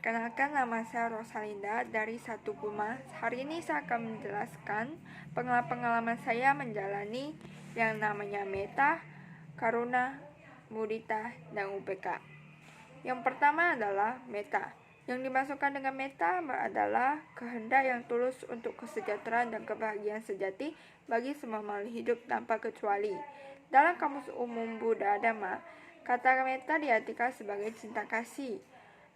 Perkenalkan, nama saya Rosalinda dari Satu Guma. Hari ini saya akan menjelaskan pengalaman saya menjalani yang namanya Meta, Karuna, Mudita, dan UPK. Yang pertama adalah Meta. Yang dimasukkan dengan Meta adalah kehendak yang tulus untuk kesejahteraan dan kebahagiaan sejati bagi semua makhluk hidup tanpa kecuali. Dalam Kamus Umum Buddha Dhamma, kata Meta diartikan sebagai cinta kasih,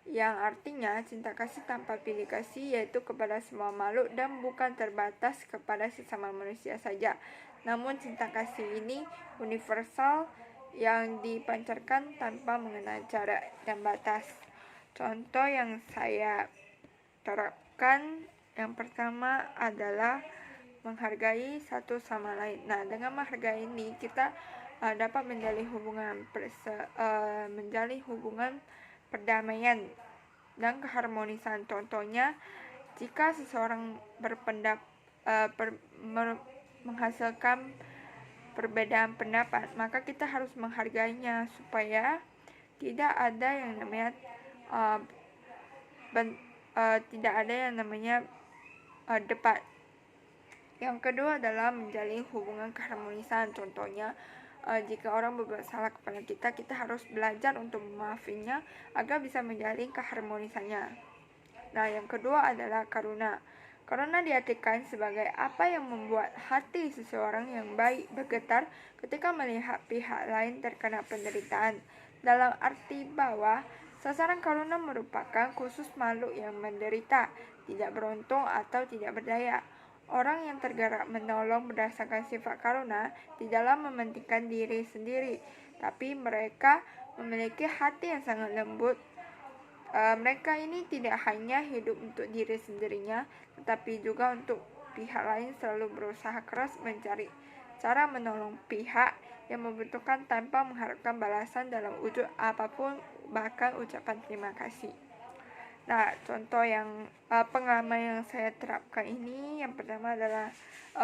yang artinya cinta kasih tanpa pilih kasih, yaitu kepada semua makhluk dan bukan terbatas kepada sesama manusia saja. Namun cinta kasih ini universal yang dipancarkan tanpa mengenal jarak dan batas. Contoh yang saya terapkan yang pertama adalah menghargai satu sama lain. Nah, dengan menghargai ini kita dapat menjalin hubungan perdamaian dan keharmonisan. Contohnya, jika seseorang menghasilkan perbedaan pendapat, maka kita harus menghargainya supaya tidak ada yang namanya debat. Yang kedua adalah menjalin hubungan keharmonisan. Contohnya, jika orang berbuat salah kepada kita, kita harus belajar untuk memaafinya agar bisa menjalin keharmonisannya. Nah, yang kedua adalah karuna. Karuna diartikan sebagai apa yang membuat hati seseorang yang baik bergetar ketika melihat pihak lain terkena penderitaan. Dalam arti bahwa sasaran karuna merupakan khusus makhluk yang menderita, tidak beruntung atau tidak berdaya. Orang yang tergerak menolong berdasarkan sifat karuna tidaklah mementingkan diri sendiri, tapi mereka memiliki hati yang sangat lembut. Mereka ini tidak hanya hidup untuk diri sendirinya, tetapi juga untuk pihak lain, selalu berusaha keras mencari cara menolong pihak yang membutuhkan tanpa mengharapkan balasan dalam wujud apapun, bahkan ucapan terima kasih. Nah, contoh yang pengalaman yang saya terapkan ini, yang pertama adalah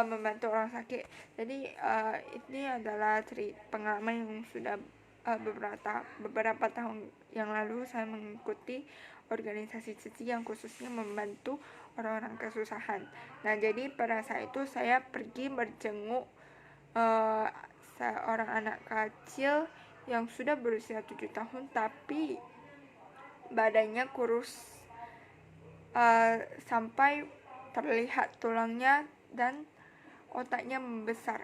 membantu orang sakit. Jadi ini adalah pengalaman yang sudah beberapa tahun yang lalu saya mengikuti organisasi CICI yang khususnya membantu orang-orang kesusahan. Nah, jadi pada saat itu saya pergi berjenguk seorang anak kecil yang sudah berusia 7 tahun tapi badannya kurus sampai terlihat tulangnya dan otaknya membesar.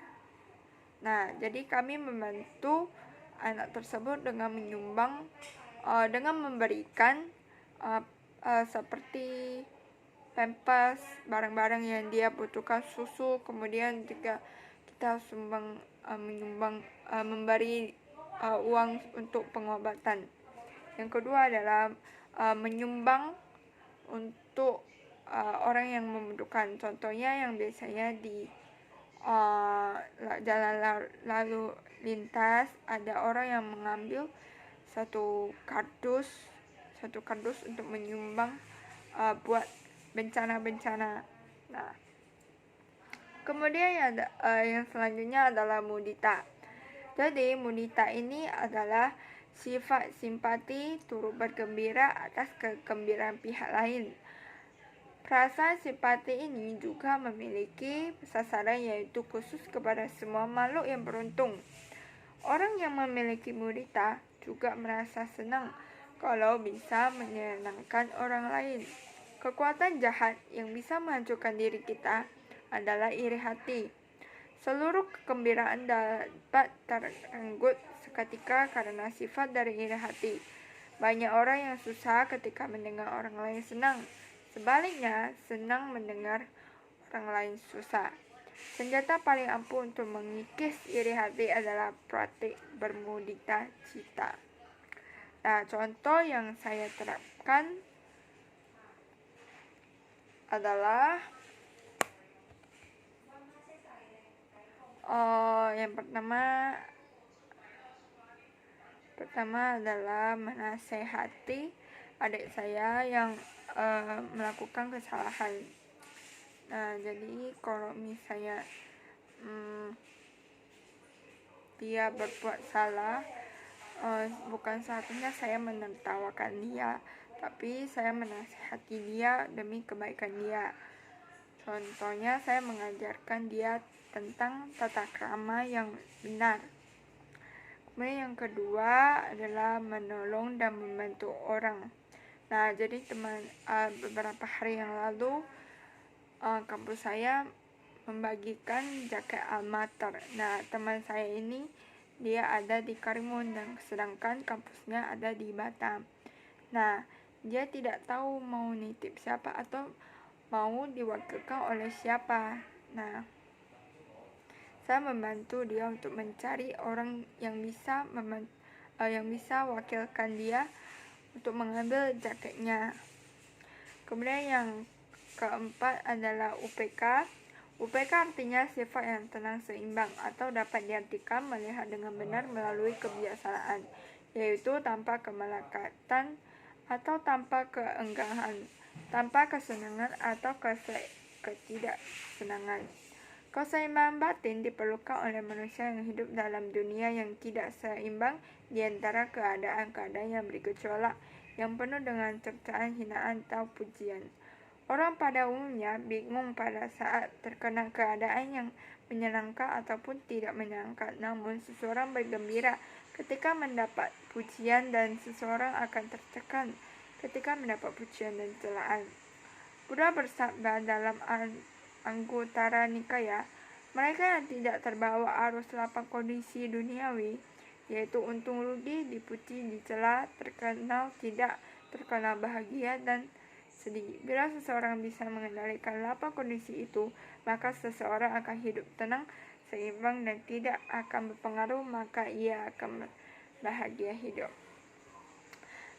Nah, jadi kami membantu anak tersebut dengan menyumbang, dengan memberikan seperti pampers, barang-barang yang dia butuhkan, susu, kemudian juga kita memberi uang untuk pengobatan. Yang kedua adalah menyumbang untuk orang yang membutuhkan. Contohnya yang biasanya di jalan lalu lintas ada orang yang mengambil satu kardus untuk menyumbang buat bencana-bencana. Nah, kemudian yang selanjutnya adalah mudita. Jadi mudita ini adalah sifat simpati, turut bergembira atas kegembiraan pihak lain. Perasaan simpati ini juga memiliki sasaran, yaitu khusus kepada semua makhluk yang beruntung. Orang yang memiliki mudita juga merasa senang kalau bisa menyenangkan orang lain. Kekuatan jahat yang bisa menghancurkan diri kita adalah iri hati. Seluruh kegembiraan dapat terenggut seketika karena sifat dari iri hati. Banyak orang yang susah ketika mendengar orang lain senang. Sebaliknya, senang mendengar orang lain susah. Senjata paling ampuh untuk mengikis iri hati adalah praktik bermudita cita. Nah, contoh yang saya terapkan adalah yang pertama adalah menasehati adik saya yang melakukan kesalahan. Nah, jadi kalau misalnya dia berbuat salah, bukan saatnya saya menertawakan dia, tapi saya menasihati dia demi kebaikan dia. Contohnya, saya mengajarkan dia tentang tata krama yang benar. Kemudian yang kedua adalah menolong dan membantu orang. Nah, jadi beberapa hari yang lalu kampus saya membagikan jaket almater. Nah, teman saya ini dia ada di Karimun dan sedangkan kampusnya ada di Batam. Nah, dia tidak tahu mau nitip siapa atau mau diwakilkan oleh siapa. Nah, saya membantu dia untuk mencari orang yang bisa wakilkan dia untuk mengambil jaketnya. Kemudian yang keempat adalah UPK. UPK artinya sifat yang tenang seimbang atau dapat diartikan melihat dengan benar melalui kebiasaan, yaitu tanpa kemelekatan atau tanpa keengganan, tanpa kesenangan atau ketidaksenangan. Keseimbangan batin diperlukan oleh manusia yang hidup dalam dunia yang tidak seimbang di antara keadaan-keadaan yang bergejolak, yang penuh dengan cercaan, hinaan, atau pujian. Orang pada umumnya bingung pada saat terkena keadaan yang menyenangkan ataupun tidak menyenangkan. Namun seseorang bergembira ketika mendapat pujian dan seseorang akan tertekan ketika mendapat pujian dan celaan. Buddha bersabda dalam Anguttara Nikaya, mereka yang tidak terbawa arus 8 kondisi duniawi, yaitu untung rugi, dipuji, dicela, terkenal tidak, terkenal bahagia, dan sedih. Bila seseorang bisa mengendalikan 8 kondisi itu, maka seseorang akan hidup tenang, seimbang, dan tidak akan berpengaruh, maka ia akan bahagia hidup.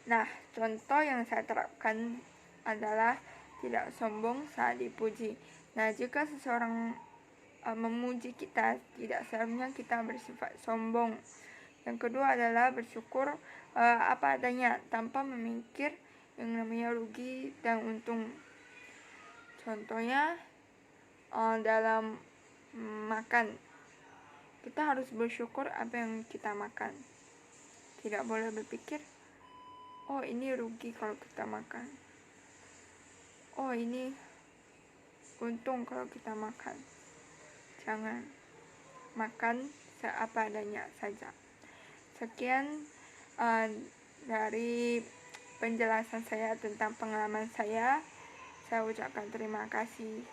Nah, contoh yang saya terapkan adalah tidak sombong saat dipuji. Nah, jika seseorang memuji kita, tidak seharusnya kita bersifat sombong. Yang kedua adalah bersyukur apa adanya tanpa memikir yang namanya rugi dan untung. Contohnya dalam makan, kita harus bersyukur apa yang kita makan. Tidak boleh berpikir, oh ini rugi kalau kita makan, oh ini untung kalau kita makan. Jangan, makan seapa adanya saja. Sekian dari penjelasan saya tentang pengalaman saya. Saya ucapkan terima kasih.